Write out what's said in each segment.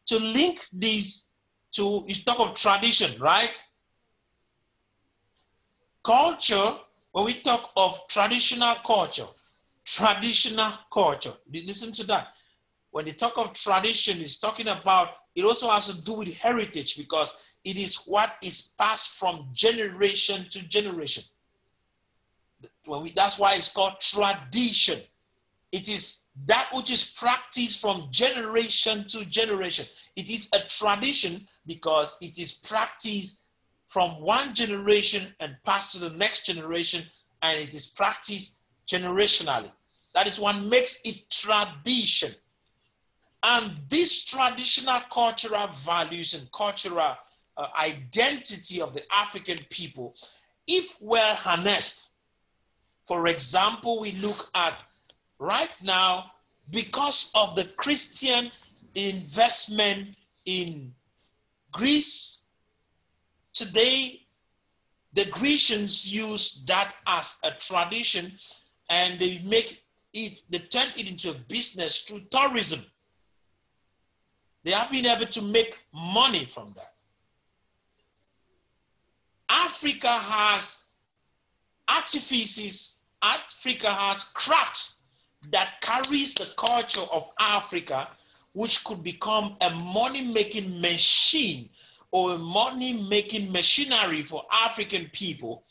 to link these to, you talk of tradition, right? Culture, when we talk of traditional culture, listen to that. When they talk of tradition, it's talking about, it also has to do with heritage, because it is what is passed from generation to generation. That's why it's called tradition. It is that which is practiced from generation to generation. It is a tradition because it is practiced from one generation and passed to the next generation, and it is practiced generationally. That is what makes it tradition. And these traditional cultural values and cultural identity of the African people, if well harnessed, for example, we look at right now, because of the Christian investment in Greece, today, the Grecians use that as a tradition, and they turn it into a business through tourism. They have been able to make money from that. Africa has artifices, Africa has crafts that carries the culture of Africa, which could become a money-making machine or a money-making machinery for African people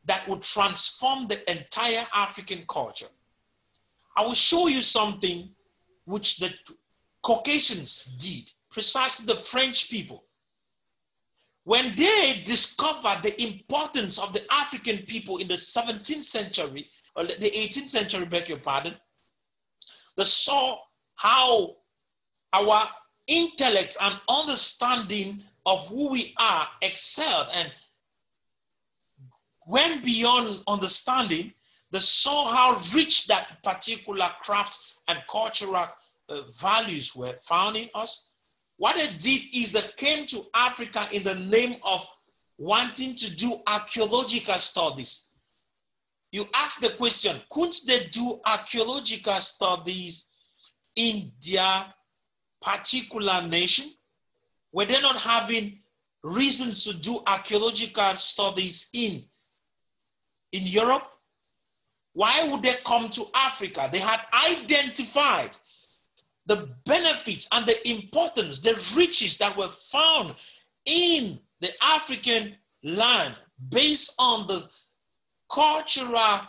that would transform the entire African culture. I will show you something which the Caucasians did, precisely the French people. When they discovered the importance of the African people in the 17th century, or the 18th century, beg your pardon, they saw how our intellect and understanding of who we are excelled and went beyond understanding. They saw how rich that particular craft and cultural values were found in us. What they did is they came to Africa in the name of wanting to do archaeological studies. You ask the question, couldn't they do archaeological studies in their particular nation? Were they not having reasons to do archaeological studies in Europe? Why would they come to Africa? They had identified the benefits and the importance, the riches that were found in the African land based on the cultural,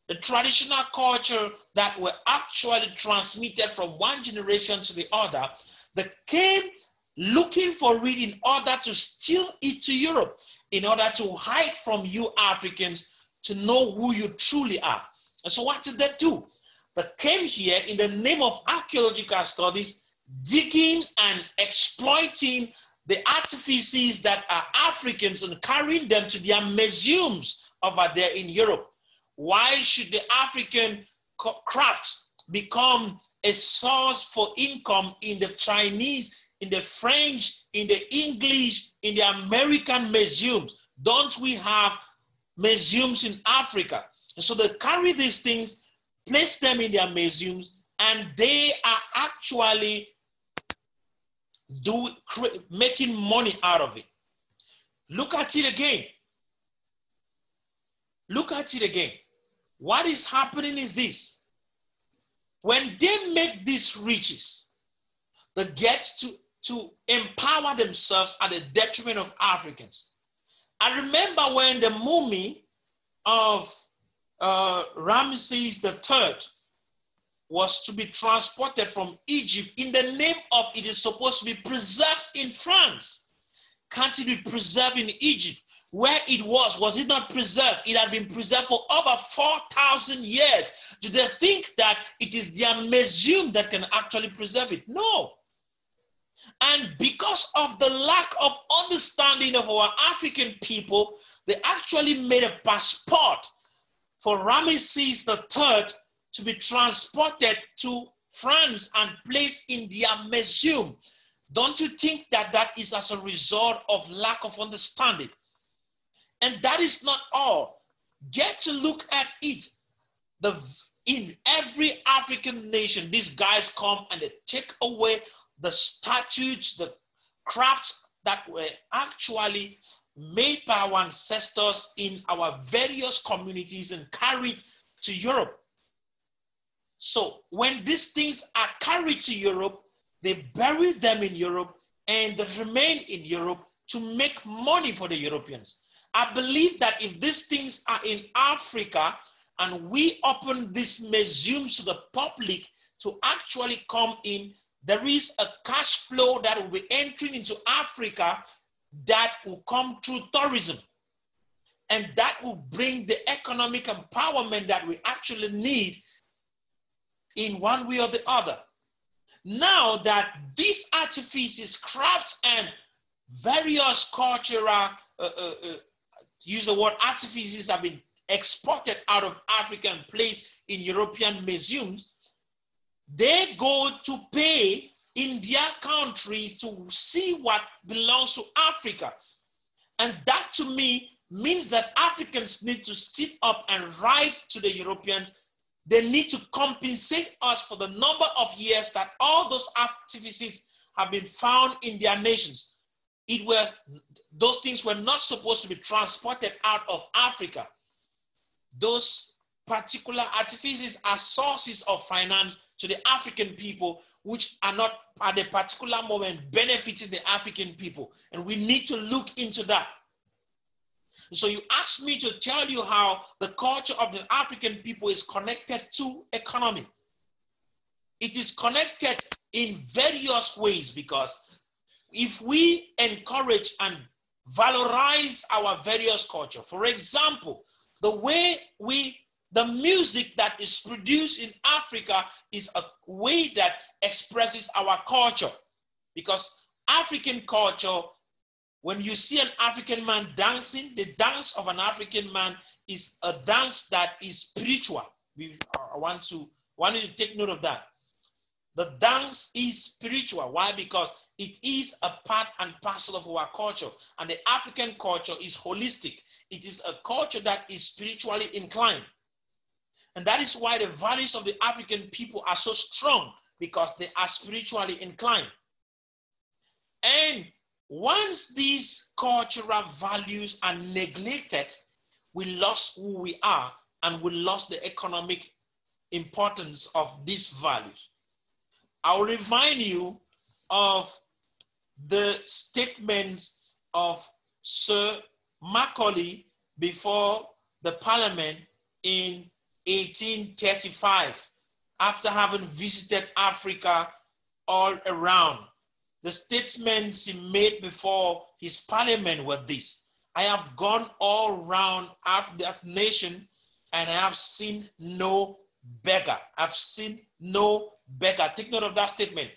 the traditional culture that were actually transmitted from one generation to the other. They came looking for it in order to steal it to Europe, in order to hide from you Africans to know who you truly are. And so what did they do? They came here in the name of archaeological studies, digging and exploiting the artifices that are Africans and carrying them to their museums over there in Europe. Why should the African crafts become a source for income in the Chinese, in the French, in the English, in the American museums? Don't we have museums in Africa? And so they carry these things, place them in their museums, and they are actually making money out of it. Look at it again. Look at it again. What is happening is this. When they make these riches, they get to empower themselves at the detriment of Africans. I remember when the mummy of Ramesses III was to be transported from Egypt in the name of it is supposed to be preserved in France. Can't it be preserved in Egypt? Where it was it not preserved? It had been preserved for over 4,000 years. Do they think that it is their museum that can actually preserve it? No. And because of the lack of understanding of our African people, they actually made a passport for Ramesses III to be transported to France and placed in their museum. Don't you think that that is as a result of lack of understanding? And that is not all. Get to look at it. In every African nation, these guys come and they take away the statutes, the crafts that were actually made by our ancestors in our various communities and carried to Europe. So when these things are carried to Europe, they bury them in Europe and they remain in Europe to make money for the Europeans. I believe that if these things are in Africa and we open these museums to the public to actually come in, there is a cash flow that will be entering into Africa that will come through tourism. And that will bring the economic empowerment that we actually need in one way or the other. Now that these artifices, crafts, and various cultural, use the word artifices, have been exported out of Africa and placed in European museums, they go to pay in their countries to see what belongs to Africa. And that to me means that Africans need to step up and write to the Europeans. They need to compensate us for the number of years that all those artifices have been found in their nations. Those things were not supposed to be transported out of Africa. Those particular artifices are sources of finance to the African people, which are not at a particular moment benefiting the African people. And we need to look into that. So you asked me to tell you how the culture of the African people is connected to economy. It is connected in various ways, because if we encourage and valorize our various culture, for example, the music that is produced in Africa is a way that expresses our culture, because African culture, when you see an African man dancing, the dance of an African man is a dance that is spiritual. I want you to take note of that. The dance is spiritual. Why? Because it is a part and parcel of our culture. And the African culture is holistic. It is a culture that is spiritually inclined. And that is why the values of the African people are so strong, because they are spiritually inclined. And once these cultural values are neglected, we lost who we are, and we lost the economic importance of these values. I'll remind you of the statements of Sir Macaulay before the Parliament in 1835, after having visited Africa all around. The statements he made before his parliament were this: I have gone all around that nation and I have seen no beggar. I've seen no beggar. Take note of that statement.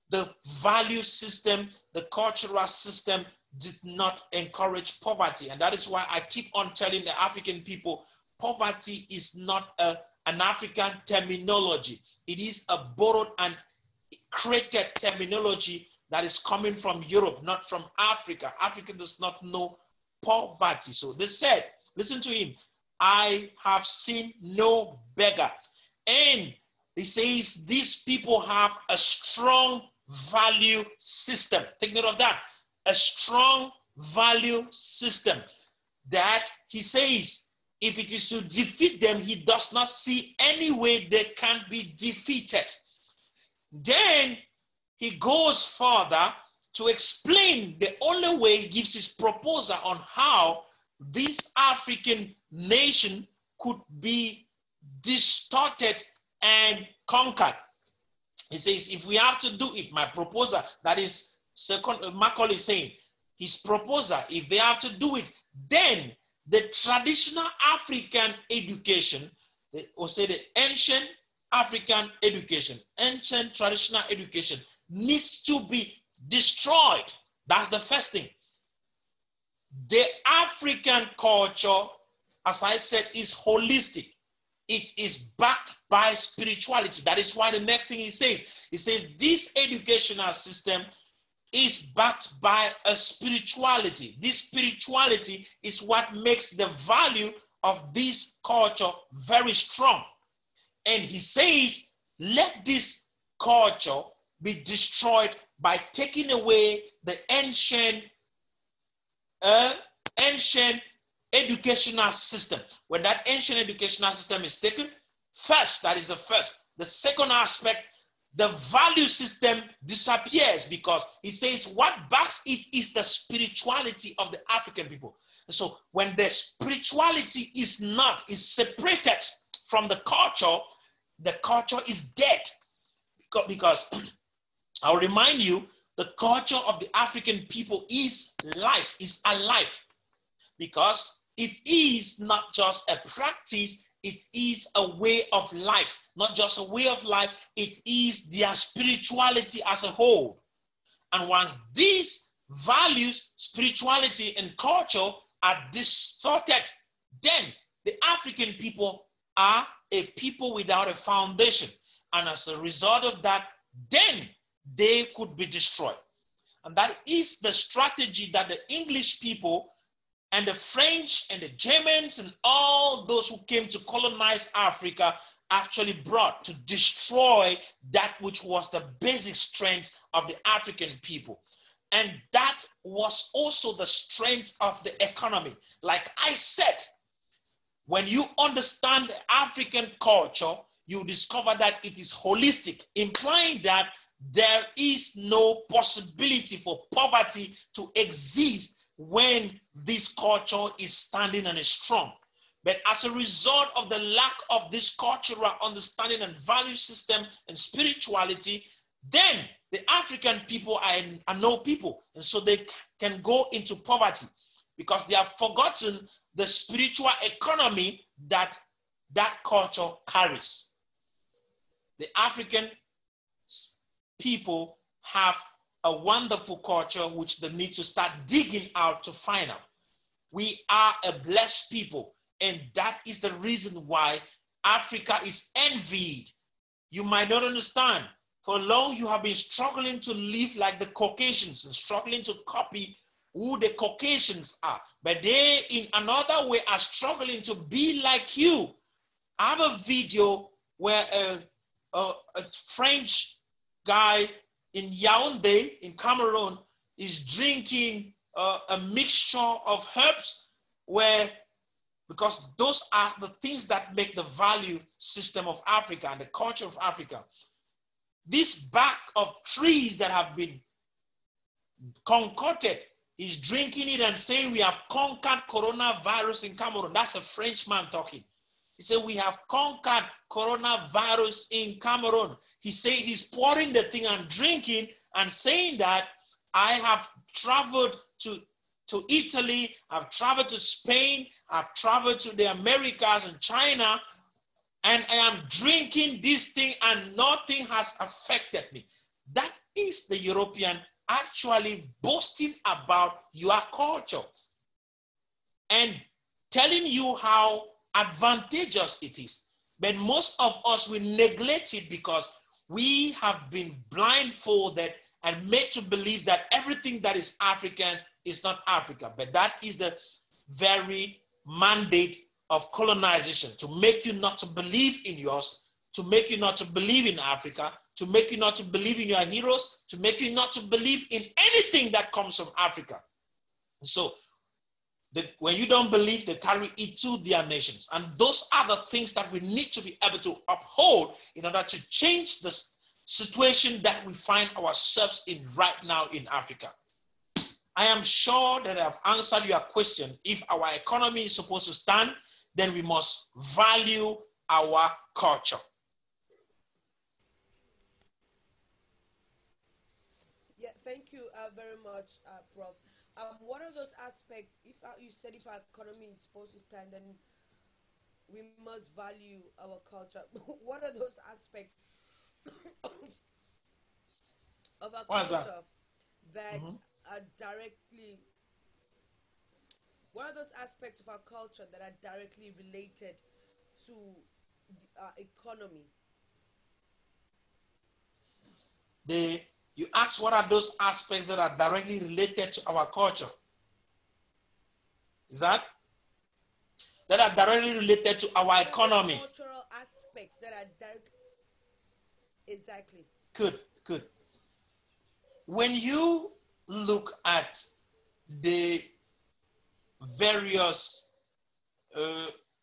The value system, the cultural system did not encourage poverty. And that is why I keep on telling the African people, poverty is not an African terminology. It is a borrowed and created terminology that is coming from Europe, not from Africa. Africa does not know poverty. So they said, listen to him, I have seen no beggar. And he says these people have a strong value system. Take note of that. A strong value system that he says, if it is to defeat them, he does not see any way they can be defeated. Then he goes further to explain the only way he gives his proposal on how this African nation could be distorted and conquered. He says, if we have to do it, my proposal, that is Macaulay saying, his proposal, if they have to do it, then the traditional African education, or say the ancient African education, ancient traditional education, needs to be destroyed. That's the first thing. The African culture, as I said, is holistic. It is backed by spirituality. That is why the next thing he says this educational system is backed by a spirituality. This spirituality is what makes the value of this culture very strong. And he says, let this culture be destroyed by taking away the ancient educational system. When that ancient educational system is taken, first, that is the first. The second aspect, the value system disappears, because he says what backs it is the spirituality of the African people. So when the spirituality is separated from the culture is dead. Because I'll remind you, the culture of the African people is life, is alive, because it is not just a practice, it is a way of life. Not just a way of life, it is their spirituality as a whole. And once these values, spirituality and culture are distorted, then the African people are a people without a foundation. And as a result of that, then they could be destroyed. And that is the strategy that the English people and the French and the Germans and all those who came to colonize Africa actually brought to destroy that which was the basic strength of the African people. And that was also the strength of the economy. Like I said, when you understand the African culture, you discover that it is holistic, implying that there is no possibility for poverty to exist when this culture is standing and is strong. But as a result of the lack of this cultural understanding and value system and spirituality, then the African people are no people. And so they can go into poverty because they have forgotten the spiritual economy that that culture carries. The African people have a wonderful culture which they need to start digging out to find out. We are a blessed people, and that is the reason why Africa is envied. You might not understand. For long, you have been struggling to live like the Caucasians and struggling to copy who the Caucasians are. But they, in another way, are struggling to be like you. I have a video where a French guy in Yaoundé, in Cameroon, is drinking a mixture of herbs because those are the things that make the value system of Africa and the culture of Africa. This bark of trees that have been concocted, he's drinking it and saying we have conquered coronavirus in Cameroon. That's a Frenchman talking. He said we have conquered coronavirus in Cameroon. He said he's pouring the thing and drinking and saying that I have traveled to Italy, I've traveled to Spain, I've traveled to the Americas and China, and I am drinking this thing and nothing has affected me. That is the European actually boasting about your culture and telling you how advantageous it is. But most of us will neglect it because we have been blindfolded and made to believe that everything that is African is not Africa. But that is the very mandate of colonization, to make you not to believe in yours, to make you not to believe in Africa, to make you not to believe in your heroes, to make you not to believe in anything that comes from Africa. And so when you don't believe, they carry it to their nations. And those are the things that we need to be able to uphold in order to change the situation that we find ourselves in right now in Africa. I am sure that I've answered your question. If our economy is supposed to stand, then we must value our culture. Yeah, thank you very much, Prof. What are those aspects? If you said if our economy is supposed to stand, then we must value our culture. What are those aspects of our culture that are directly? What are those aspects of our culture that are directly related to our economy? You ask what are those aspects that are directly related to our culture? Is that are directly related to our economy? Cultural aspects that are direct. Exactly. Good. when you look at the various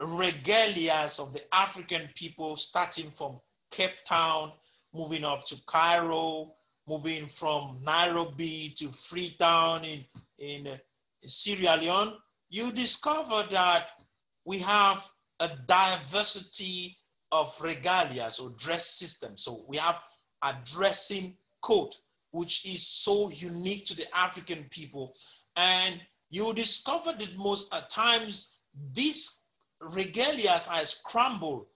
regalias of the African people, starting from Cape Town, moving up to Cairo, moving from Nairobi to Freetown in Sierra Leone, you discover that we have a diversity of regalias or dress systems. So we have a dressing code, which is so unique to the African people. And you discover that most at times these regalias are scrambled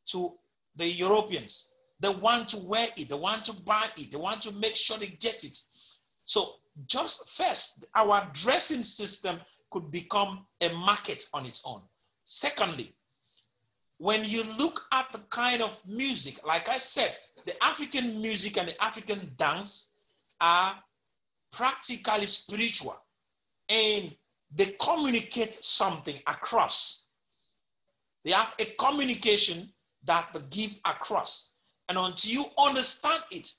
to the Europeans. They want to wear it, they want to buy it, they want to make sure they get it. So just first, our dressing system could become a market on its own. Secondly, when you look at the kind of music, like I said, the African music and the African dance are practically spiritual, and they communicate something across. They have a communication that they give across. And until you understand it,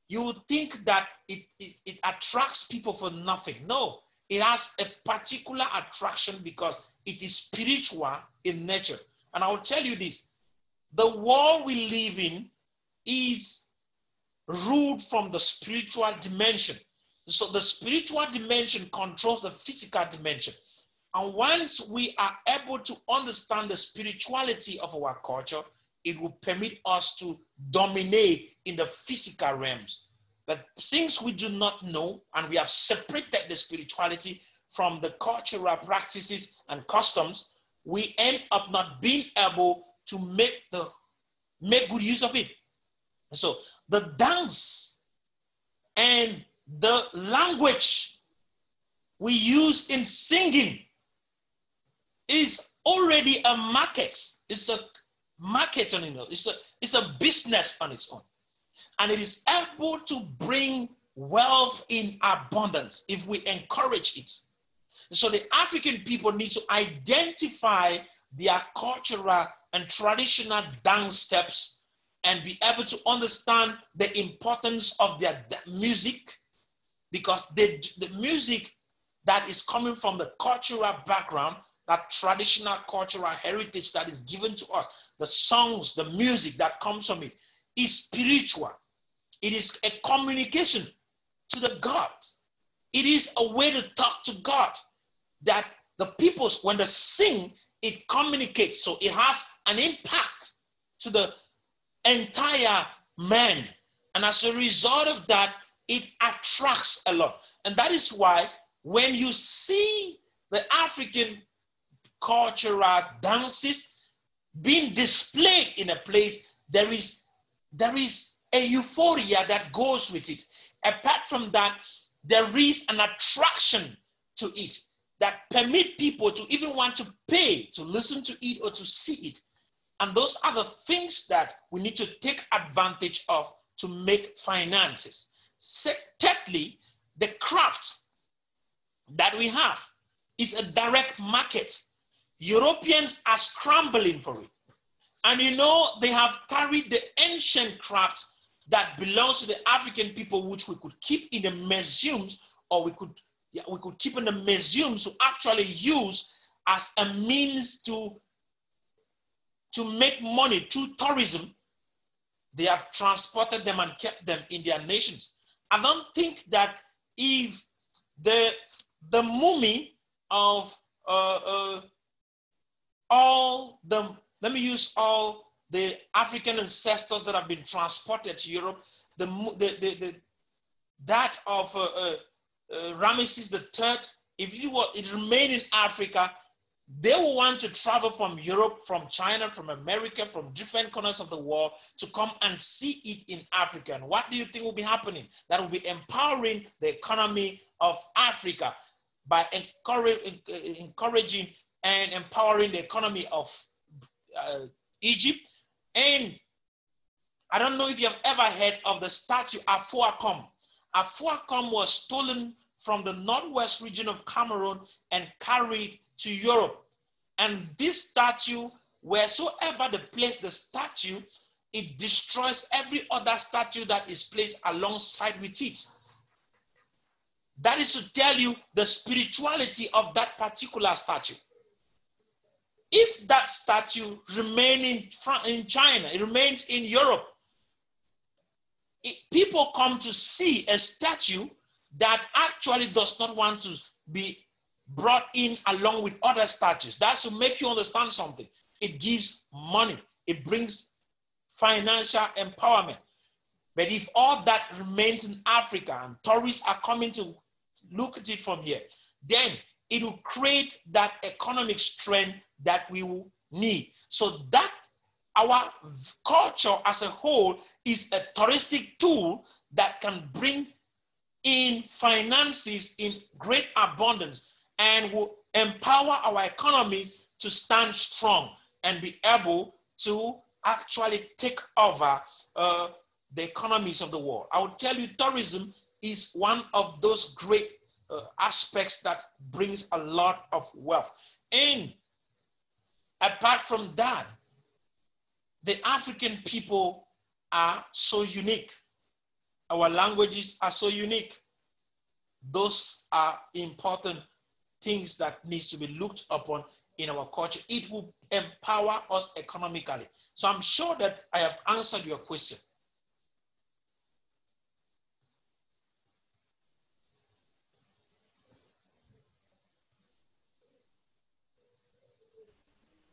you would think that it attracts people for nothing. No, it has a particular attraction because it is spiritual in nature. And I will tell you this, the world we live in is ruled from the spiritual dimension. So the spiritual dimension controls the physical dimension. And once we are able to understand the spirituality of our culture, it will permit us to dominate in the physical realms. But since we do not know, and we have separated the spirituality from the cultural practices and customs, we end up not being able to make good use of it. So the dance and the language we use in singing is already a market. It's a market on its own. It's a business on its own. And it is able to bring wealth in abundance if we encourage it. So the African people need to identify their cultural and traditional dance steps and be able to understand the importance of their music, because the music that is coming from the cultural background, that traditional cultural heritage that is given to us, the songs, the music that comes from it, is spiritual. It is a communication to the God. It is a way to talk to God, that the people, when they sing, it communicates. So it has an impact to the entire man. And as a result of that, it attracts a lot. And that is why when you see the African cultural dances being displayed in a place, there is a euphoria that goes with it. Apart from that, there is an attraction to it that permit people to even want to pay to listen to it or to see it. And those are the things that we need to take advantage of to make finances. Thirdly, the craft that we have is a direct market. Europeans are scrambling for it. And you know, they have carried the ancient craft that belongs to the African people, which we could keep in the museums, or we could keep in the museums to actually use as a means to make money through tourism. They have transported them and kept them in their nations. I don't think that if the mummy of let me use all the African ancestors that have been transported to Europe, that of Ramesses III, if it remained in Africa, they will want to travel from Europe, from China, from America, from different corners of the world to come and see it in Africa. And what do you think will be happening? That will be empowering the economy of Africa by encouraging and empowering the economy of Egypt. And I don't know if you have ever heard of the statue Afuakom. Afuakom was stolen from the northwest region of Cameroon and carried to Europe. And this statue, wheresoever they place the statue, it destroys every other statue that is placed alongside with it. That is to tell you the spirituality of that particular statue. If that statue remains in China, it remains in Europe, people come to see a statue that actually does not want to be brought in along with other statues. That's to make you understand something. It gives money. It brings financial empowerment. But if all that remains in Africa and tourists are coming to look at it from here, then it will create that economic strength that we will need. So that our culture as a whole is a touristic tool that can bring in finances in great abundance and will empower our economies to stand strong and be able to actually take over the economies of the world. I would tell you tourism is one of those great aspects that brings a lot of wealth. And apart from that, the African people are so unique. Our languages are so unique. Those are important things that needs to be looked upon in our culture. It will empower us economically. So I'm sure that I have answered your question.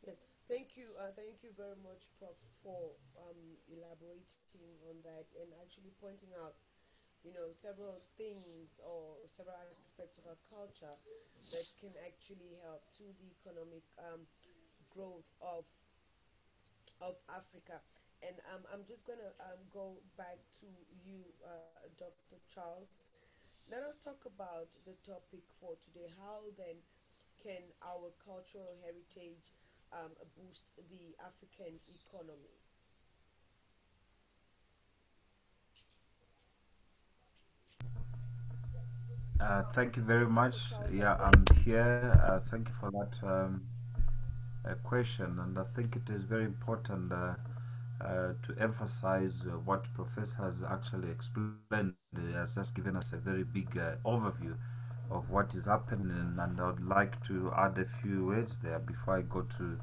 Yes, thank you very much, Prof, for elaborating on that and actually pointing out, several things or several aspects of our culture that can actually help to the economic growth of Africa. And I'm just gonna go back to you, Dr. Charles. Let us talk about the topic for today. How then can our cultural heritage boost the African economy? Thank you very much. Dr. Charles, are Yeah, you there? I'm here. Thank you for that question, and I think it is very important to emphasize what Professor has actually explained. He has just given us a very big overview of what is happening, and I would like to add a few words there before I go to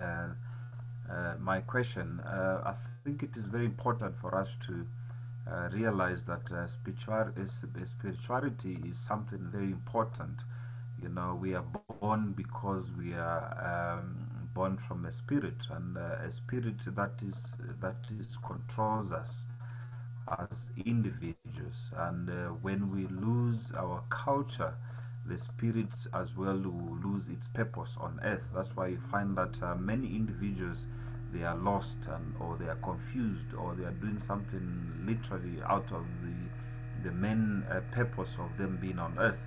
uh, my question. I think it is very important for us to realize that spirituality is something very important. You know, we are born because we are born from a spirit, and a spirit that is controls us as individuals. And when we lose our culture, the spirit as well will lose its purpose on earth. That's why you find that many individuals, they are lost, and or they are confused, or they are doing something literally out of the main purpose of them being on earth,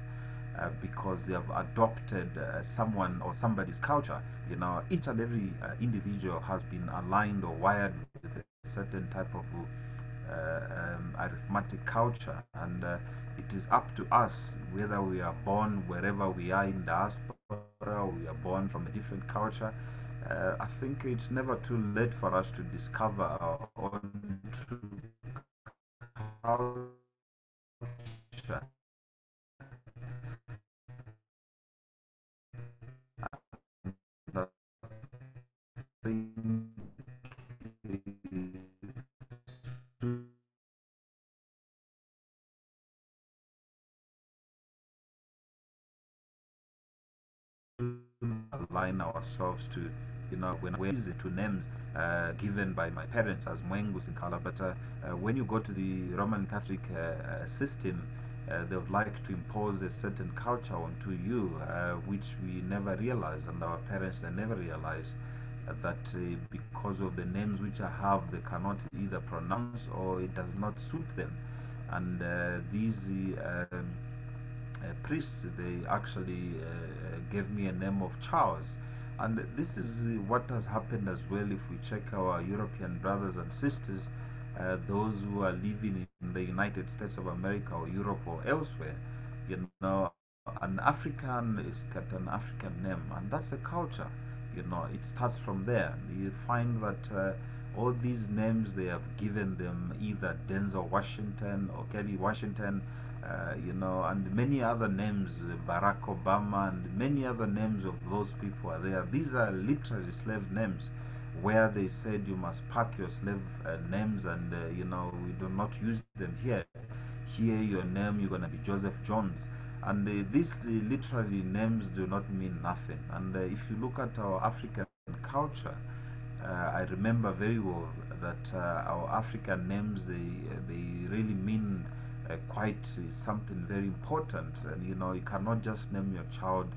because they have adopted someone or somebody's culture. You know, each and every individual has been aligned or wired with a certain type of arithmetic culture, and it is up to us whether we are born wherever we are in diaspora, or we are born from a different culture. I think it's never too late for us to discover our own true culture. I think to align ourselves to, when we're using two names given by my parents as Mwengu Sinkala, but when you go to the Roman Catholic system, they would like to impose a certain culture onto you, which we never realized, and our parents, they never realized that because of the names which I have, they cannot either pronounce or it does not suit them. And these priests, they actually gave me a name of Charles. And this is what has happened as well if we check our European brothers and sisters, those who are living in the United States of America or Europe or elsewhere. You know, an African is got an African name, and that's a culture. You know, it starts from there. You find that all these names, they have given them either Denzel Washington or Kelly Washington, and many other names, Barack Obama, and many other names of those people are there. These are literally slave names, where they said you must pack your slave names, and we do not use them here. Here, your name, you're gonna be Joseph Jones, and these literally names do not mean nothing. And if you look at our African culture, I remember very well that our African names, they really mean quite something very important. And you cannot just name your child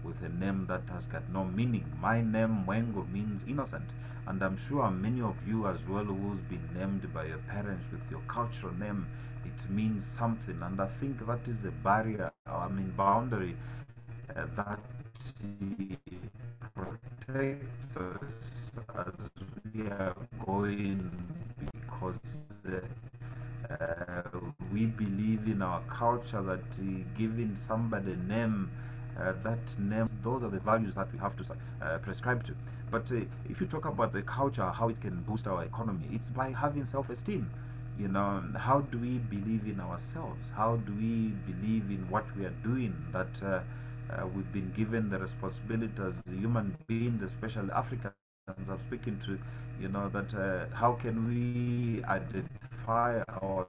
with a name that has got no meaning. My name Mwengo means innocent, and I'm sure many of you as well who's been named by your parents with your cultural name, it means something. And I think that is the barrier, I mean boundary, that protects us as we are going, because uh, we believe in our culture that giving somebody a name, that name, those are the values that we have to prescribe to. But if you talk about the culture, how it can boost our economy, it's by having self-esteem. How do we believe in ourselves? How do we believe in what we are doing? That we've been given the responsibility as human beings, especially Africans I'm speaking to, that how can we identify our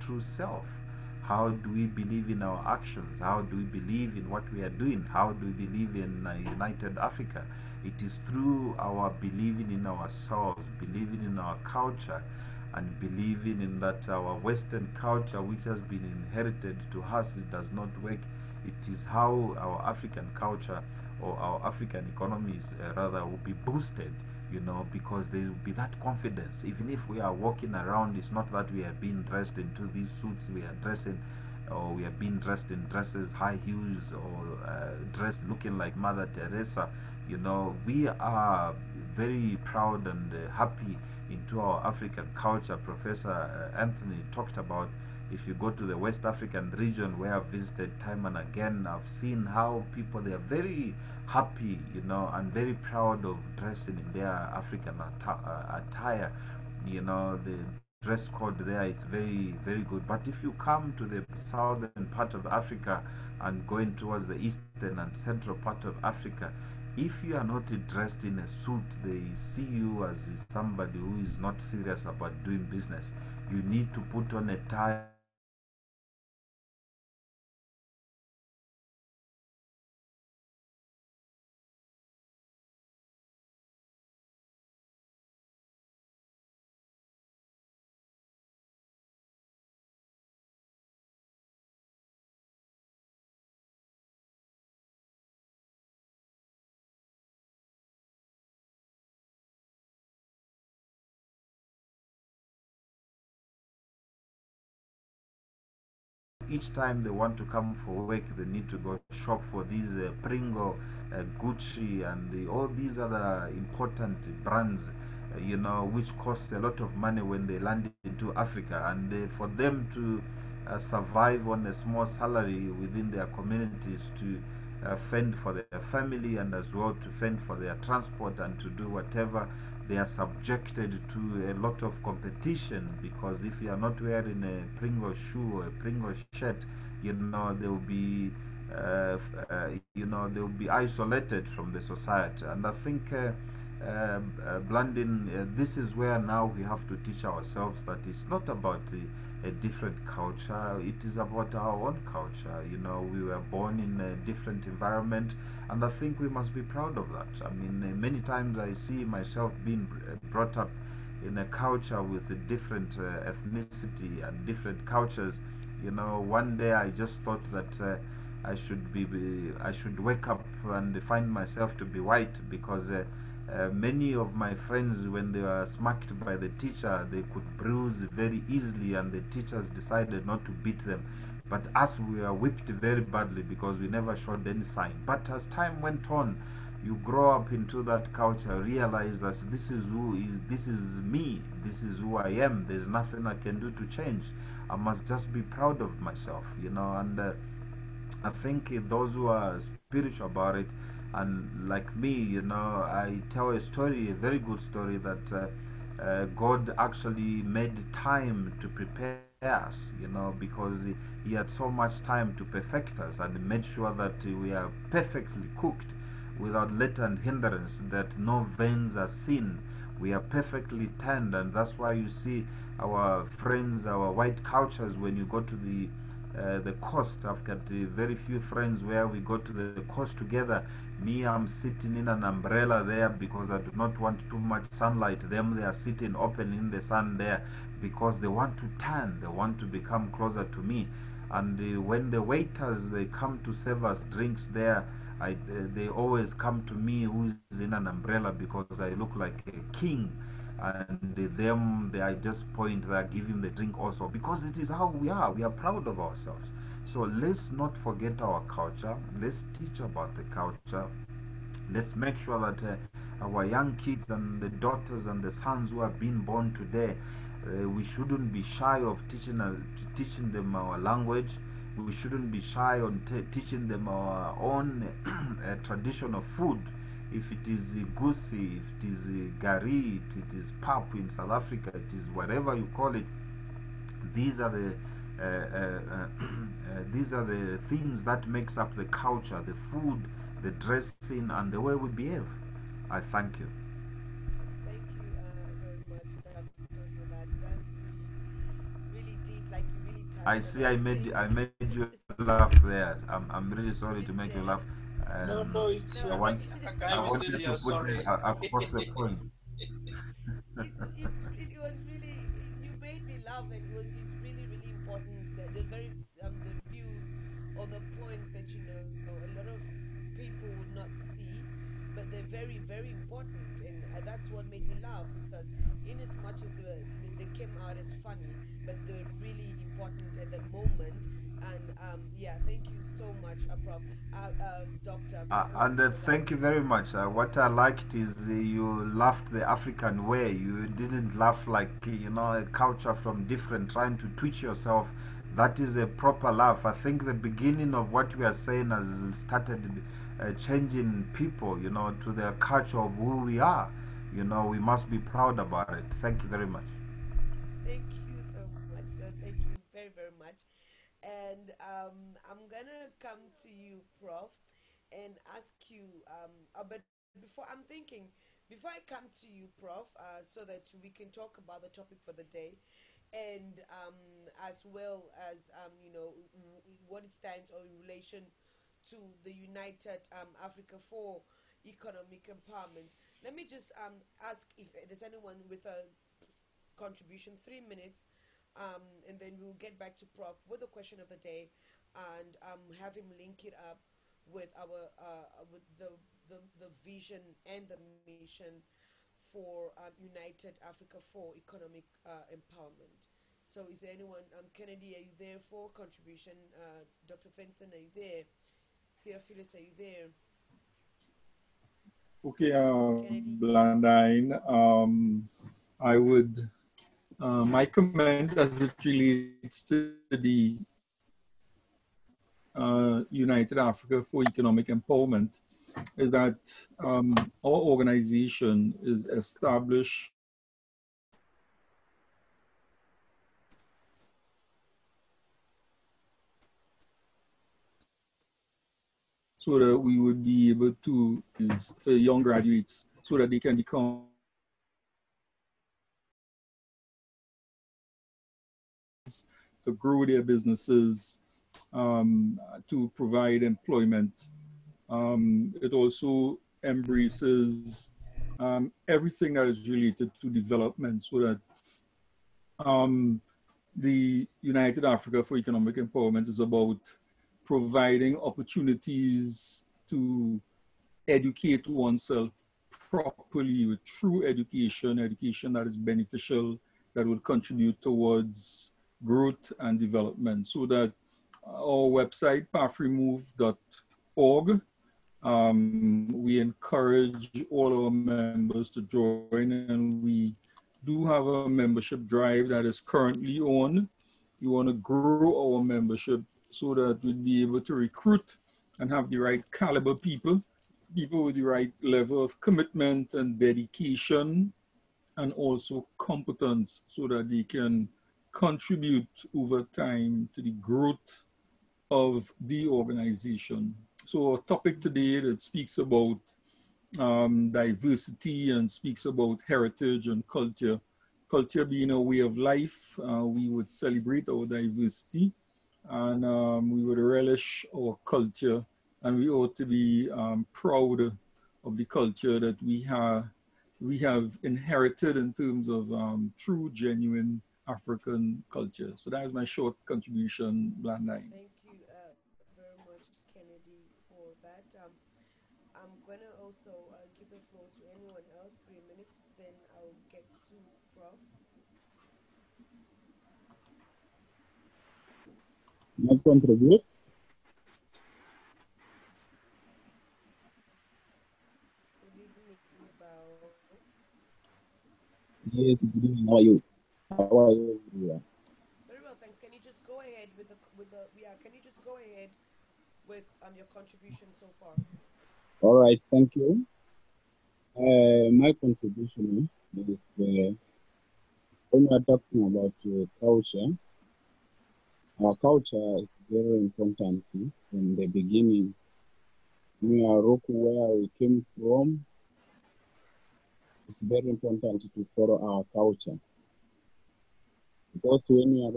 true self? How do we believe in our actions? How do we believe in what we are doing? How do we believe in United Africa? It is through our believing in ourselves, believing in our culture, and believing in that our Western culture, which has been inherited to us, it does not work. It is how our African culture or our African economies rather will be boosted, because there will be that confidence. Even if we are walking around, it's not that we are being dressed into these suits we are dressing, or we are being dressed in dresses, high heels, or dressed looking like Mother Teresa. We are very proud and happy into our African culture. Professor Anthony talked about, if you go to the West African region where I've visited time and again, I've seen how people, they are very happy, and very proud of dressing in their African attire. The dress code there is very, very good. But if you come to the southern part of Africa and going towards the eastern and central part of Africa, if you are not dressed in a suit, they see you as somebody who is not serious about doing business. You need to put on a tie and shoes, and each time they want to come for work, they need to go shop for these Pringo, Gucci, and all these other important brands, which cost a lot of money when they land into Africa. And for them to survive on a small salary within their communities, to fend for their family, and as well to fend for their transport and to do whatever, they are subjected to a lot of competition, because if you are not wearing a Pringle shoe or a Pringle shirt, they will be they will be isolated from the society. And I think blending, this is where now we have to teach ourselves that it's not about a different culture, it is about our own culture. We were born in a different environment, and I think we must be proud of that. I mean, many times I see myself being brought up in a culture with a different ethnicity and different cultures. One day I just thought that I should wake up and find myself to be white, because many of my friends, when they were smacked by the teacher, they could bruise very easily, and the teachers decided not to beat them. But us, we were whipped very badly because we never showed any sign. But as time went on, you grow up into that culture, realize that this is me, this is who I am. There's nothing I can do to change. I must just be proud of myself, and I think those who are spiritual about it, and like me, I tell a story, a very good story, that God actually made time to prepare theirs, because he had so much time to perfect us and made sure that we are perfectly cooked without let and hindrance, that no veins are seen. We are perfectly tanned, and that's why you see our friends, our white cultures, when you go to the coast. I've got very few friends where we go to the coast together. Me, I'm sitting in an umbrella there because I do not want too much sunlight. Them, they are sitting open in the sun there because they want to tan, they want to become closer to me. And when the waiters, they come to serve us drinks there, they always come to me who's in an umbrella because I look like a king. And them, they I just point, they give him the drink also because it is how we are. We are proud of ourselves. So let's not forget our culture. Let's teach about the culture. Let's make sure that our young kids and the daughters and the sons who are being born today, we shouldn't be shy of teaching them our language. We shouldn't be shy on teaching them our own traditional food. If it is gusi, if it is gari, if it is pap in South Africa, it is whatever you call it. These are the these are the things that makes up the culture, the food, the dressing, and the way we behave. I thank you. Thank you very much, Doctor, for that. That's really deep. Like you really touched I a lot see of I things. made you laugh there. I'm really sorry to You make you laugh. did. No, Um, no, it's No, I you. want I I even said wanted to you're put sorry. across the point. it was really you made me laugh, and it's really really important that the very the views or the points that a lot of people would not see, but they're very very important, and that's what made me laugh because in as much as they came out as funny, but they're really important at that moment. And yeah, thank you so much, Prof, Doctor, And for that. thank you very much. What I liked is you laughed the African way. You didn't laugh like a culture from different, trying to twitch yourself. That is a proper laugh. I think the beginning of what we are saying has started changing people, to the culture of who we are. We must be proud about it. Thank you very much. Thank you so much, sir. Thank you very, very much. And I'm gonna come to you, Prof, and ask you. But before I'm thinking, before I come to you, Prof, so that we can talk about the topic for the day, and as well as what it stands or in relation to the United Africa for economic empowerment. Let me just ask if there's anyone with a contribution, 3 minutes, and then we'll get back to Prof with the question of the day, and have him link it up with our with the vision and the mission for United Africa for economic empowerment. So, is there anyone? Kennedy, are you there for contribution? Dr. Fenson, are you there? Theophilus, are you there? Okay, Kennedy, yes. Blandine, I would, my comment as it relates to the United Africa for Economic Empowerment is that our organization is established so that we would be able to, is for young graduates, so that they can become to grow their businesses, to provide employment. It also embraces everything that is related to development so that um, the United Africa for Economic Empowerment is about providing opportunities to educate oneself properly with true education, education that is beneficial, that will contribute towards growth and development. So that our website, pathremove.org, we encourage all our members to join, and we do have a membership drive that is currently on. We want to grow our membership so that we'll be able to recruit and have the right caliber people, people with the right level of commitment and dedication and also competence so that they can contribute over time to the growth of the organization. So our topic today that speaks about diversity and speaks about heritage and culture. Culture being a way of life, we would celebrate our diversity and we would relish our culture, and we ought to be proud of the culture that we have inherited in terms of true, genuine African culture. So that is my short contribution, Blandine. Thank you very much, Kennedy, for that. I'm gonna also give the floor to anyone else. 3 minutes, then I'll get to Prof. My contribute. Good evening, Bao. Yes, good evening. How are you? How are you? Yeah. Very well, thanks. Can you just go ahead with the yeah? Can you just go ahead with your contribution so far? All right, thank you. My contribution is when we are talking about culture, our culture is very important from the beginning. We are looking where we came from. It's very important to follow our culture because when we are I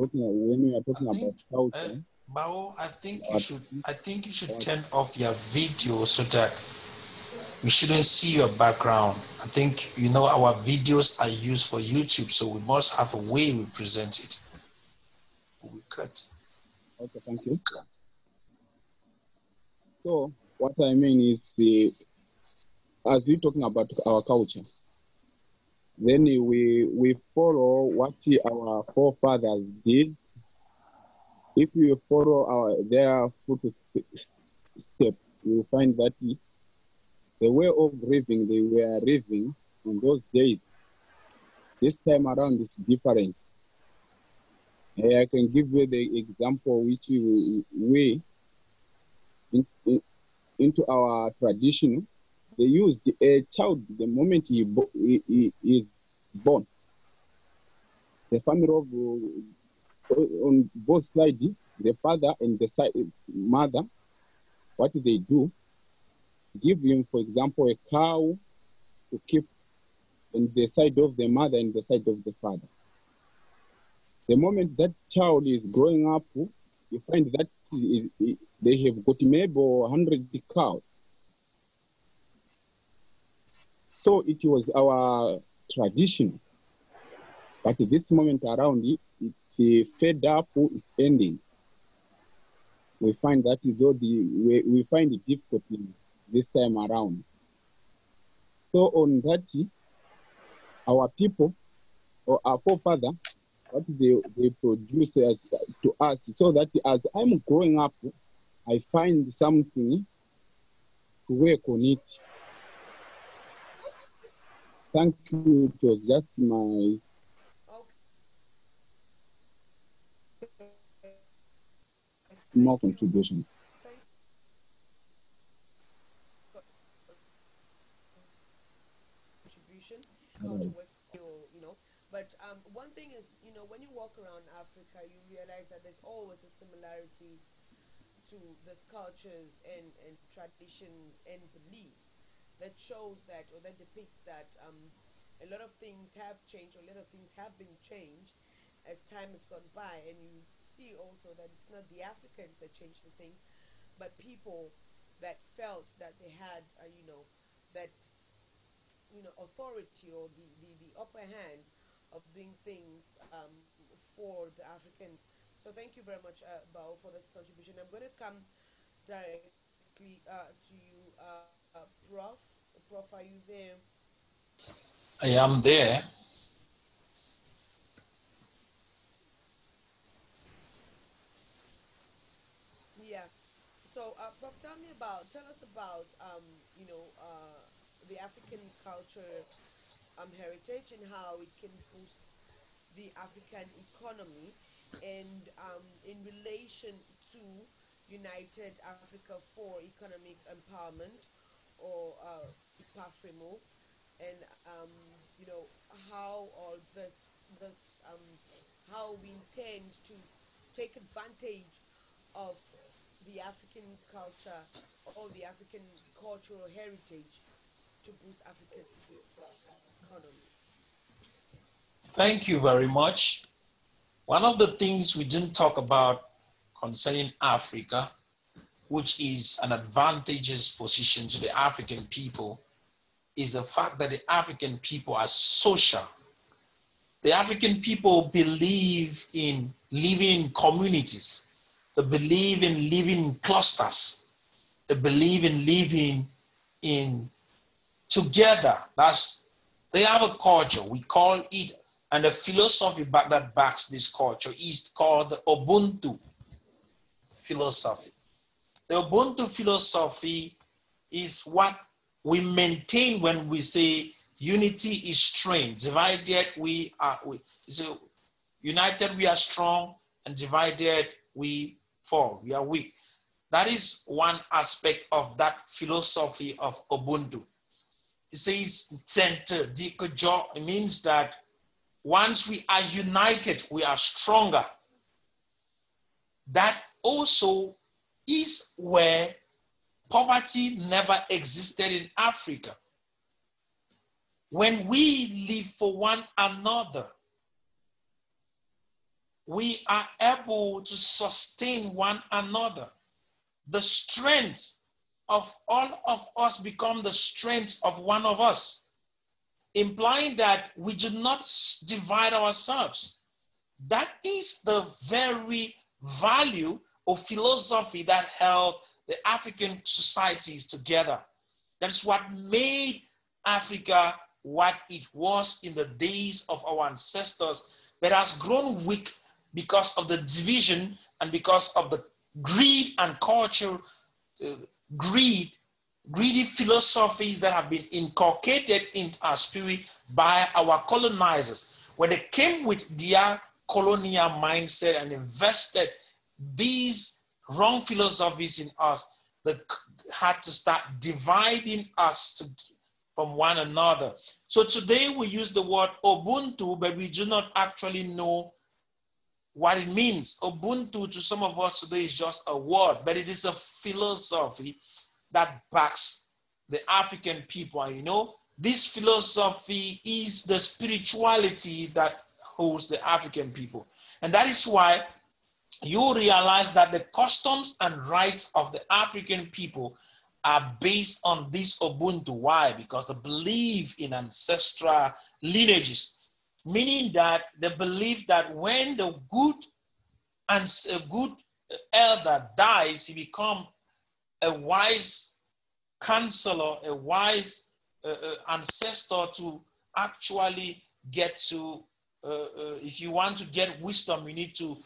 talking about think, culture, Bao, our, I think you should our turn off your video so that we shouldn't see your background. I think, our videos are used for YouTube, so we must have a way we present it. We cut. okay, thank you. So what I mean is as we're talking about our culture, then we follow what our forefathers did. If we follow their footstep, we will find that the way of living they were living in those days, this time around is different. I can give you the example which we in, into our tradition. They use a child the moment he is born. The family of on both sides, the father and the mother, what they do, give him, for example, a cow to keep on the side of the mother and the side of the father. The moment that child is growing up, you find that they have got maybe 100 cows. So it was our tradition. But at this moment around, it's fed up, it's ending. We find that we find it difficult this time around. So on that, our people or our forefather, what they produce to us, so that as I'm growing up, I find something to work on it. Thank you. It was just my small Thank you. contribution. Thank contribution. Culture Right. works still. But one thing is, when you walk around Africa, you realize that there's always a similarity to these cultures and traditions and beliefs that shows that or that depicts that a lot of things have changed or a lot of things have been changed as time has gone by, and you see also that it's not the Africans that changed these things, but people that felt that they had that authority or the upper hand of doing things for the Africans. So thank you very much, Bao, for that contribution. I'm going to come directly to you, Prof. Prof, are you there? I am there. Yeah. So, Prof, tell us about the African culture heritage and how it can boost the African economy, and in relation to United Africa for Economic Empowerment, or PAF remove, and how or this how we intend to take advantage of the African culture or the African cultural heritage to boost Africa's economy. Thank you very much. One of the things we didn't talk about concerning Africa, which is an advantageous position to the African people, is the fact that the African people are social. The African people believe in living in communities. They believe in living in clusters. They believe in living in together. They have a culture. We call it, and the philosophy that backs this culture is called the Ubuntu philosophy. The Ubuntu philosophy is what we maintain when we say unity is strength. Divided so united we are strong, and divided we fall. We are weak. That is one aspect of that philosophy of Ubuntu. It says center, it means that once we are united, we are stronger. That also is where poverty never existed in Africa. When we live for one another, we are able to sustain one another. The strength of all of us become the strength of one of us, implying that we do not divide ourselves. That is the very value or philosophy that held the African societies together. That's what made Africa what it was in the days of our ancestors, but has grown weak because of the division and because of the greed and culture, greedy philosophies that have been inculcated in our spirit by our colonizers. When they came with their colonial mindset and invested these wrong philosophies in us, they had to start dividing us from one another. So today we use the word Ubuntu, but we do not actually know what it means. Ubuntu to some of us today is just a word, but it is a philosophy that backs the African people. And you know, this philosophy is the spirituality that holds the African people. And that is why you realize that the customs and rights of the African people are based on this Ubuntu. Why? Because they believe in ancestral lineages, meaning that they believe that when the good elder dies, he becomes a wise counselor, a wise ancestor to actually get to, if you want to get wisdom, you need to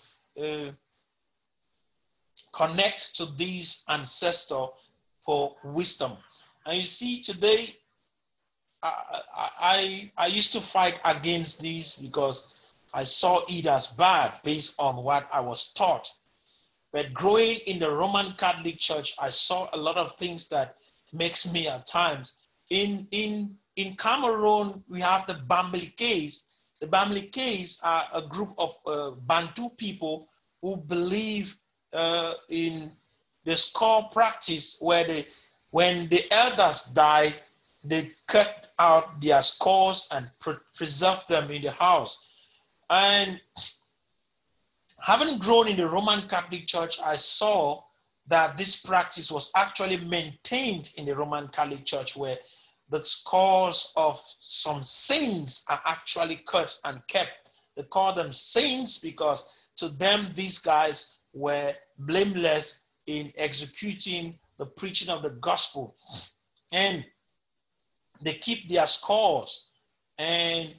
connect to these ancestors for wisdom. And you see today, I used to fight against these because I saw it as bad based on what I was taught. But growing in the Roman Catholic Church, I saw a lot of things that makes me at times. In Cameroon, we have the Bambilikes. The Bambilikes are a group of Bantu people who believe in the skull practice, where when the elders die, they cut out their skulls and preserve them in the house. And having grown in the Roman Catholic Church, I saw that this practice was actually maintained in the Roman Catholic Church, where the skulls of some saints are actually cut and kept. They call them saints because to them, these guys were blameless in executing the preaching of the gospel. And they keep their skulls, and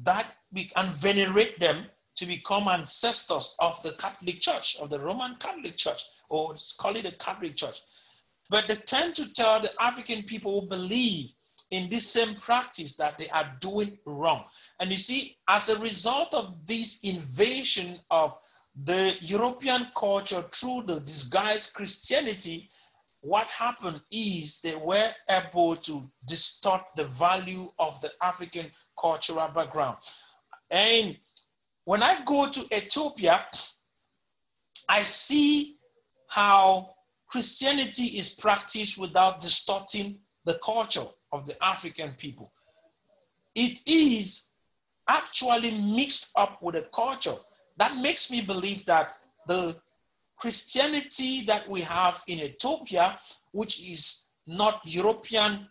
that we can venerate them to become ancestors of the Catholic Church, of the Roman Catholic Church, or let's call it the Catholic Church. But they tend to tell the African people who believe in this same practice that they are doing wrong. And you see, as a result of this invasion of the European culture through the disguised Christianity, what happened is they were able to distort the value of the African cultural background. And when I go to Ethiopia, I see how Christianity is practiced without distorting the culture of the African people. It is actually mixed up with the culture. That makes me believe that the Christianity that we have in Ethiopia, which is not European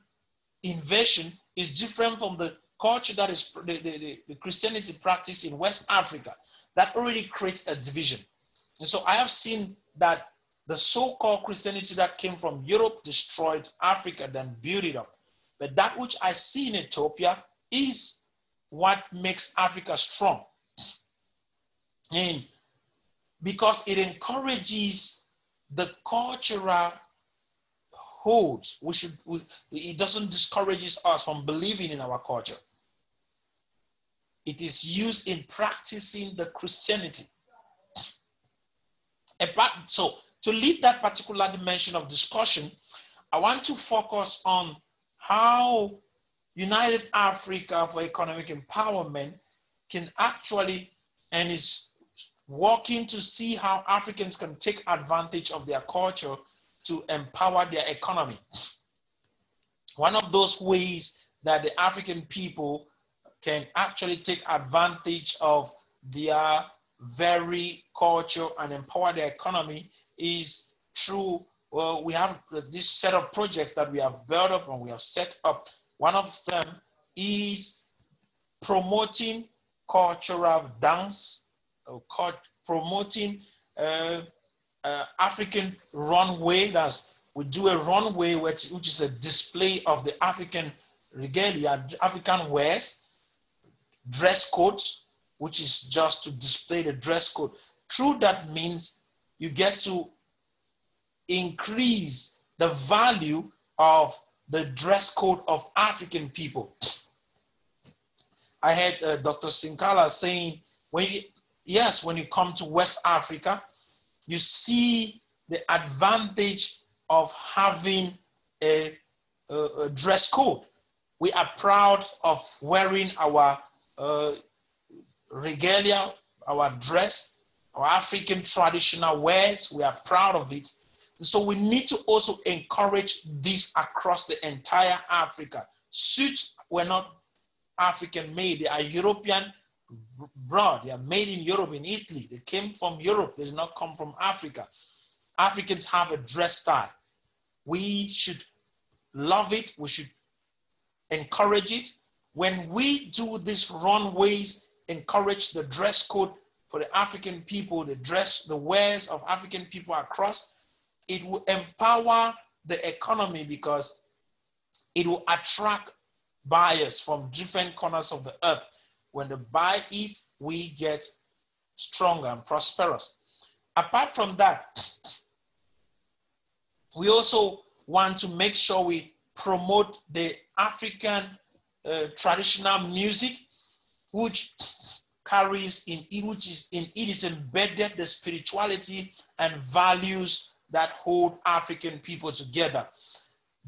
invasion, is different from the culture that is the Christianity practiced in West Africa. That already creates a division. And so I have seen that the so-called Christianity that came from Europe destroyed Africa, then built it up. But that which I see in Ethiopia is what makes Africa strong. And because it encourages the cultural holds, it doesn't discourages us from believing in our culture. It is used in practicing the Christianity. So to leave that particular dimension of discussion, I want to focus on how United Africa for Economic Empowerment can actually, and is working to see how Africans can take advantage of their culture to empower their economy. One of those ways that the African people can actually take advantage of their very culture and empower their economy is through, well, we have this set of projects that we have built up and we have set up. One of them is promoting cultural dance, promoting African runway. We do a runway which is a display of the African regalia, African wares, dress codes, which is just to display the dress code. Through that means you get to increase the value of the dress code of African people. I heard Dr. Sinkala saying, when you come to West Africa, you see the advantage of having a dress code. We are proud of wearing our regalia, our dress, our African traditional wears. We are proud of it. So we need to also encourage this across the entire Africa. Suits were not African made, they are European brought. They are made in Europe, in Italy. They came from Europe, they did not come from Africa. Africans have a dress style. We should love it, we should encourage it. When we do these runways, encourage the dress code for the African people, the wares of African people across, it will empower the economy because it will attract buyers from different corners of the earth. When they buy it, we get stronger and prosperous. Apart from that, we also want to make sure we promote the African traditional music, which carries in it, it is embedded the spirituality and values that hold African people together.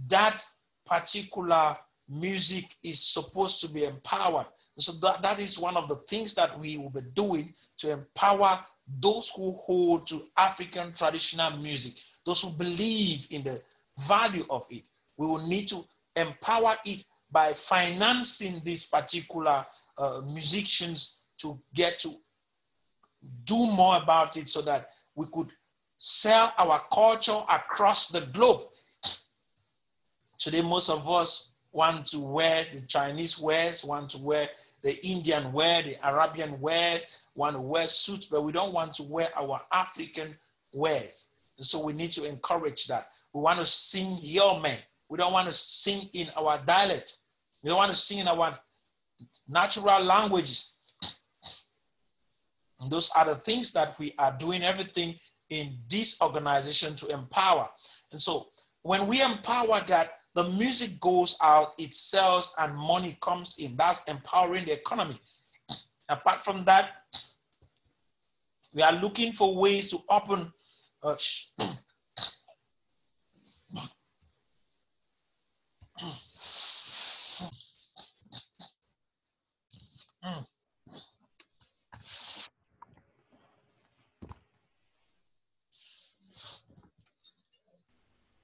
That particular music is supposed to be empowered. So that is one of the things that we will be doing to empower those who hold to African traditional music, those who believe in the value of it. We will need to empower it by financing these particular musicians to get to do more about it so that we could sell our culture across the globe. Today, most of us want to wear the Chinese wares, want to wear the Indian wear, the Arabian wear, want to wear suits, but we don't want to wear our African wares. And so we need to encourage that. We want to sing Yeoman. We don't want to sing in our dialect. We don't want to sing in our natural languages. And those are the things that we are doing everything in this organization to empower. And so when we empower that, the music goes out, it sells, and money comes in. That's empowering the economy. Apart from that, we are looking for ways to open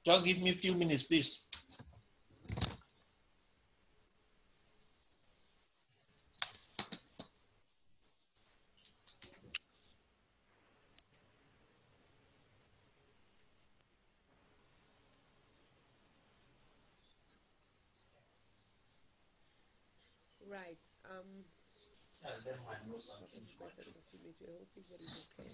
Just give me a few minutes, please. Right. Prophet requested for a few minutes. We're hoping that is okay.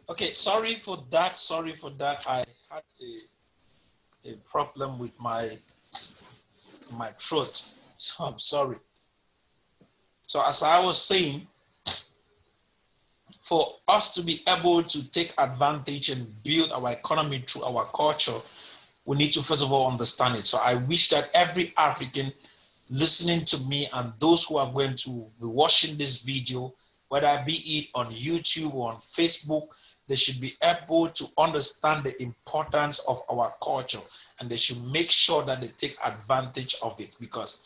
Okay, sorry for that. Sorry for that. I had a problem with my throat, so I'm sorry. So as I was saying, for us to be able to take advantage and build our economy through our culture, we need to first of all understand it. So I wish that every African listening to me and those who are going to be watching this video, whether be it on YouTube or on Facebook, they should be able to understand the importance of our culture, and they should make sure that they take advantage of it, because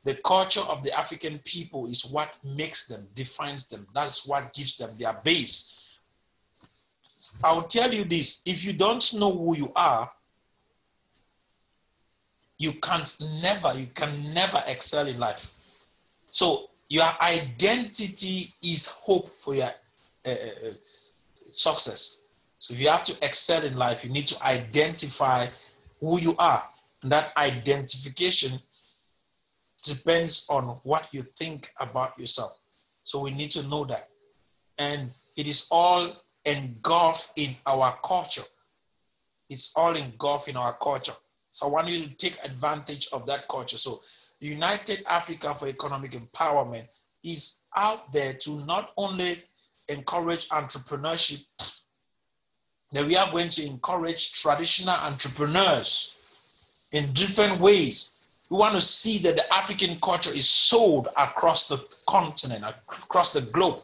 the culture of the African people is what makes them, defines them. That's what gives them their base. I'll tell you this: if you don't know who you are, you can never excel in life. So your identity is hope for your success. So if you have to excel in life, you need to identify who you are. And that identification depends on what you think about yourself. So we need to know that. And it is all engulfed in our culture. It's all engulfed in our culture. So I want you to take advantage of that culture. So United Africa for Economic Empowerment is out there to not only encourage entrepreneurship, that we are going to encourage traditional entrepreneurs in different ways. We want to see that the African culture is sold across the continent, across the globe.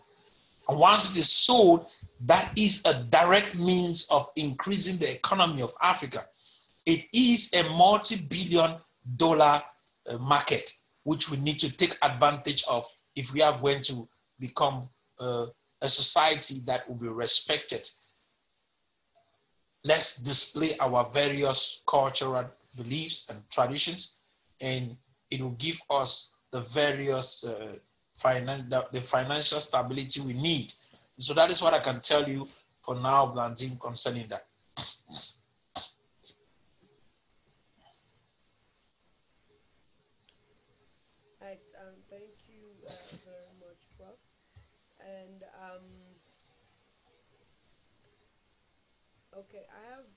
And once it is sold, that is a direct means of increasing the economy of Africa. It is a multi-billion-dollar market, which we need to take advantage of if we are going to become a society that will be respected. Let's display our various cultural beliefs and traditions, and it will give us the various financial stability we need. So that is what I can tell you for now, Blandine, concerning that. Right. Thank you very much, Prof. And okay, I have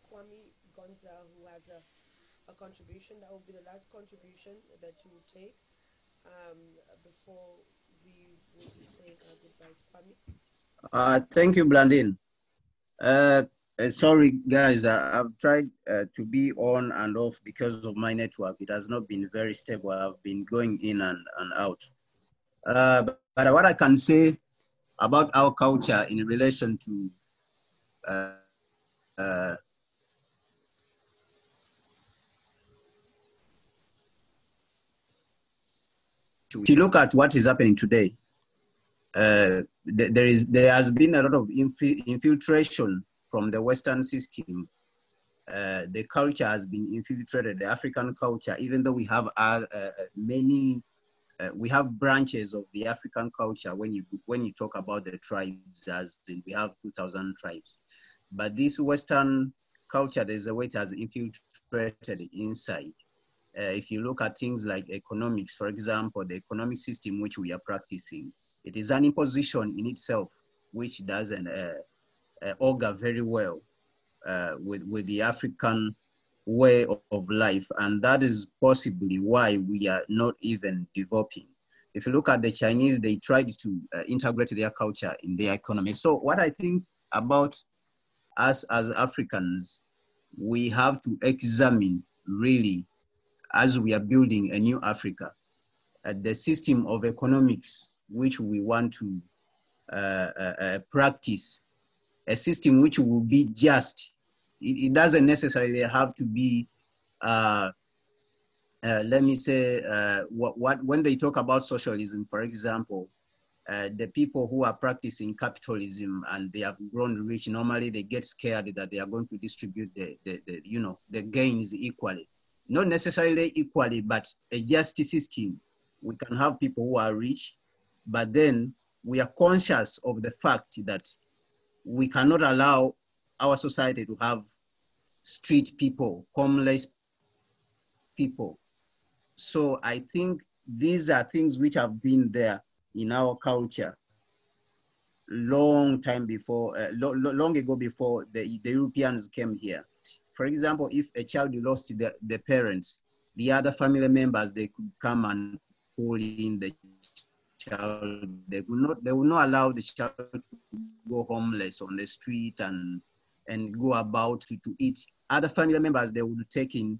Kwame Gonza, who has a contribution. That will be the last contribution that you will take before we will be saying our goodbyes. Kwame. Thank you, Blandine. Sorry, guys, I've tried to be on and off because of my network. It has not been very stable. I've been going in and out. But what I can say about our culture in relation to if you look at what is happening today, there has been a lot of infiltration from the Western system. The culture has been infiltrated, the African culture, even though we have we have branches of the African culture when you talk about the tribes, as in we have 2,000 tribes. But this Western culture, there's a way it has infiltrated inside. If you look at things like economics, for example, the economic system which we are practicing, it is an imposition in itself, which doesn't augur very well with the African way of life. And that is possibly why we are not even developing. If you look at the Chinese, they tried to integrate their culture in their economy. So what I think about us as Africans, we have to examine really, as we are building a new Africa, the system of economics which we want to practice, a system which will be just. It doesn't necessarily have to be, let me say, when they talk about socialism, for example, the people who are practicing capitalism and they have grown rich, normally they get scared that they are going to distribute the gains equally. Not necessarily equally, but a just system. We can have people who are rich, but then we are conscious of the fact that we cannot allow our society to have street people, homeless people. So I think these are things which have been there in our culture long time before, long ago before the Europeans came here. For example, if a child lost the parents, the other family members, they could come and pull in the child. They will not allow the child to go homeless on the street and go about to eat. Other family members, they would take in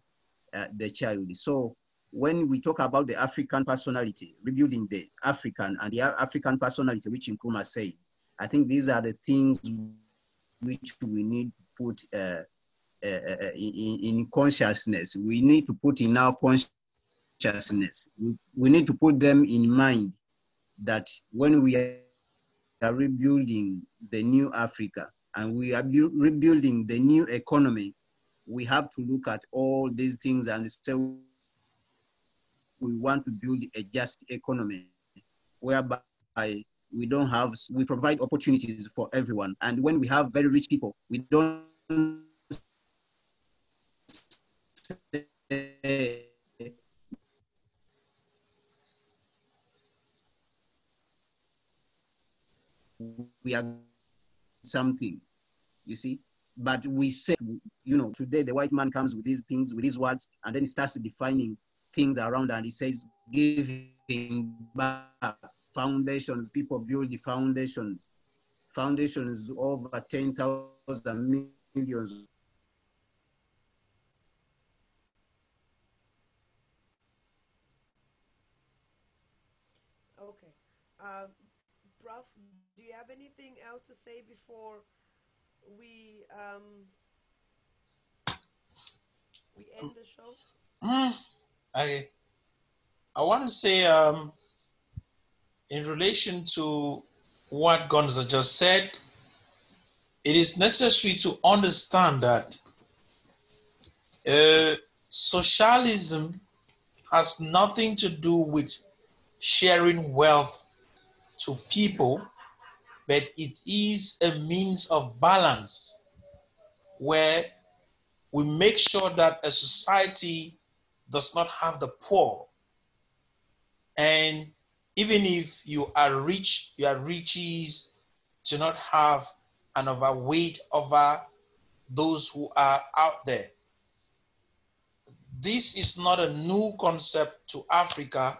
the child. So when we talk about the African personality, rebuilding the African and the African personality, which Nkrumah said, I think these are the things which we need to put in consciousness. We need to put in our consciousness. We need to put them in mind that when we are rebuilding the new Africa and we are rebuilding the new economy, we have to look at all these things and say we want to build a just economy whereby we provide opportunities for everyone. And when we have very rich people, we don't say we are something, you see. But we say, today the white man comes with these things, with these words, and then he starts defining things around and he says, giving back foundations. People build the foundations over 10,000 millions. Okay. Prof, do you have anything else to say before we we end the show? I want to say in relation to what Gonza just said, it is necessary to understand that socialism has nothing to do with sharing wealth to people, but it is a means of balance where we make sure that a society does not have the poor. And even if you are rich, your riches do not have an overweight over those who are out there. This is not a new concept to Africa.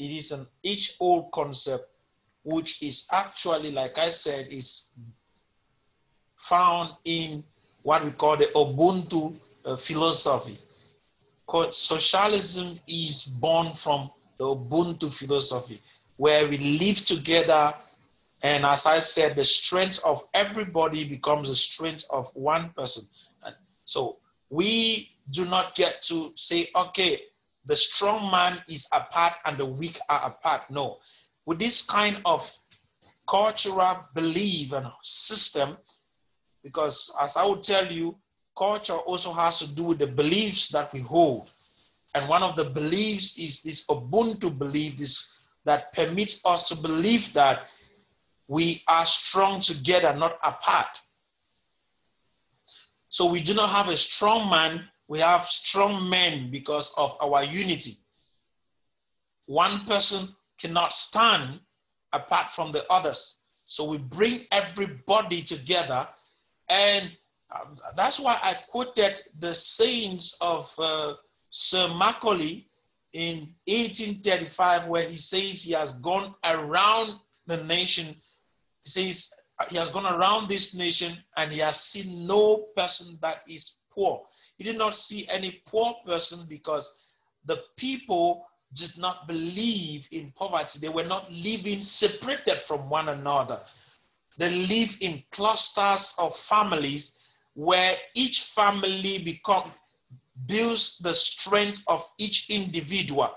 It is an age-old concept, which is actually, like I said, is found in what we call the Ubuntu philosophy. Socialism is born from the Ubuntu philosophy, where we live together, and as I said, the strength of everybody becomes the strength of one person. And so we do not get to say, okay, the strong man is apart and the weak are apart. No. With this kind of cultural belief and system, because as I would tell you, culture also has to do with the beliefs that we hold. And one of the beliefs is this Ubuntu belief, that permits us to believe that we are strong together, not apart. So we do not have a strong man, we have strong men because of our unity. One person cannot stand apart from the others. So we bring everybody together, and that's why I quoted the sayings of Sir Macaulay in 1835, where he says he has gone around the nation. He says he has gone around this nation and he has seen no person that is poor. He did not see any poor person because the people did not believe in poverty. They were not living separated from one another. They live in clusters of families where each family builds the strength of each individual.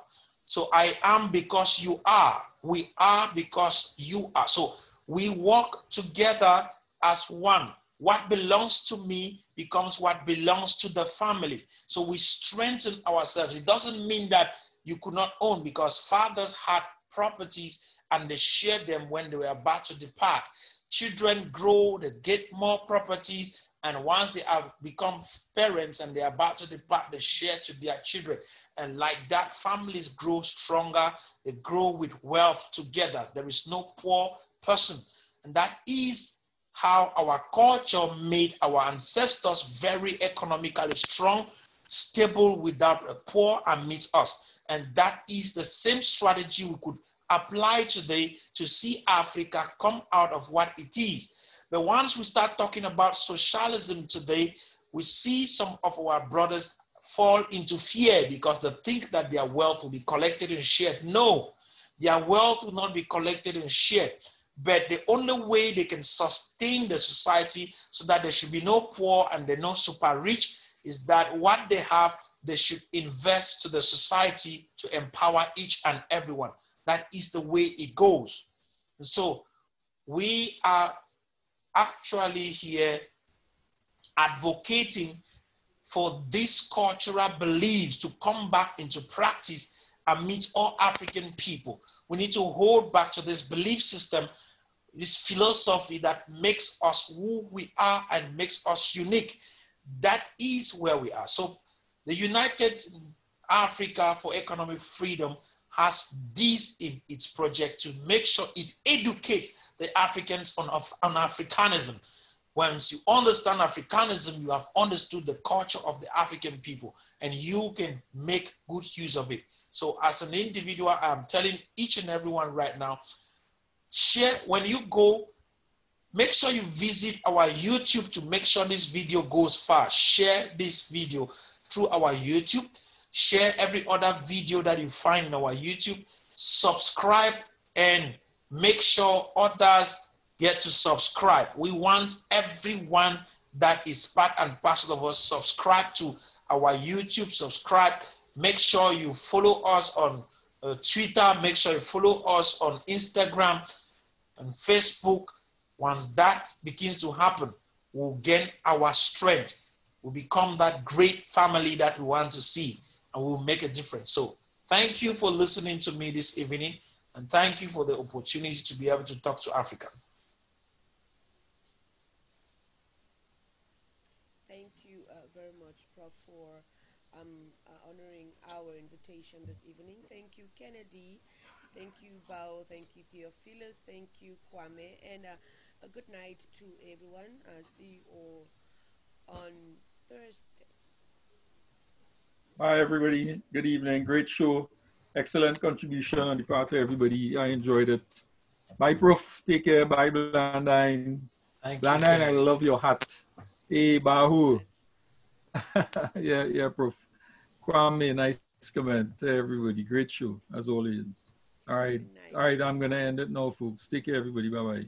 So I am because you are. We are because you are. So we walk together as one. What belongs to me becomes what belongs to the family. So we strengthen ourselves. It doesn't mean that you could not own, because fathers had properties and they shared them when they were about to depart. Children grow, they get more properties, and once they have become parents and they're about to depart, they share to their children. And like that, families grow stronger. They grow with wealth together. There is no poor person. And that is how our culture made our ancestors very economically strong, stable, without a poor amidst us. And that is the same strategy we could apply today to see Africa come out of what it is. But once we start talking about socialism today, we see some of our brothers fall into fear because they think that their wealth will be collected and shared. No, their wealth will not be collected and shared. But the only way they can sustain the society so that there should be no poor and there no super rich is that what they have, they should invest to the society to empower each and everyone. That is the way it goes. And so we are actually here advocating for these cultural beliefs to come back into practice amidst all African people. We need to hold back to this belief system, this philosophy that makes us who we are and makes us unique. That is where we are. So the United Africa for Economic Freedom has this in its project to make sure it educates the Africans on Africanism. Once you understand Africanism, you have understood the culture of the African people, and you can make good use of it. So as an individual, I'm telling each and everyone right now, share when you go, make sure you visit our YouTube to make sure this video goes far. Share this video through our YouTube. Share every other video that you find in our YouTube. Subscribe and make sure others get to subscribe. We want everyone that is part and parcel of us subscribe to our YouTube. Subscribe. Make sure you follow us on Twitter. Make sure you follow us on Instagram and Facebook. Once that begins to happen, we'll gain our strength. We'll become that great family that we want to see, and we'll make a difference. So thank you for listening to me this evening, and thank you for the opportunity to be able to talk to Africa. Thank you very much, Prof, for honoring our invitation this evening. Thank you, Kennedy. Thank you, Bao. Thank you, Theophilus. Thank you, Kwame. And a good night to everyone. See you all on Thursday. Bye, everybody. Good evening. Great show. Excellent contribution on the part of everybody. I enjoyed it. Bye, Prof. Take care. Bye, Blandine. Blandine, I love your hat. Hey, Bahu. yeah, Prof. Kwame, nice comment to everybody. Great show, as always. All right, I'm going to end it now, folks. Take care, everybody. Bye-bye.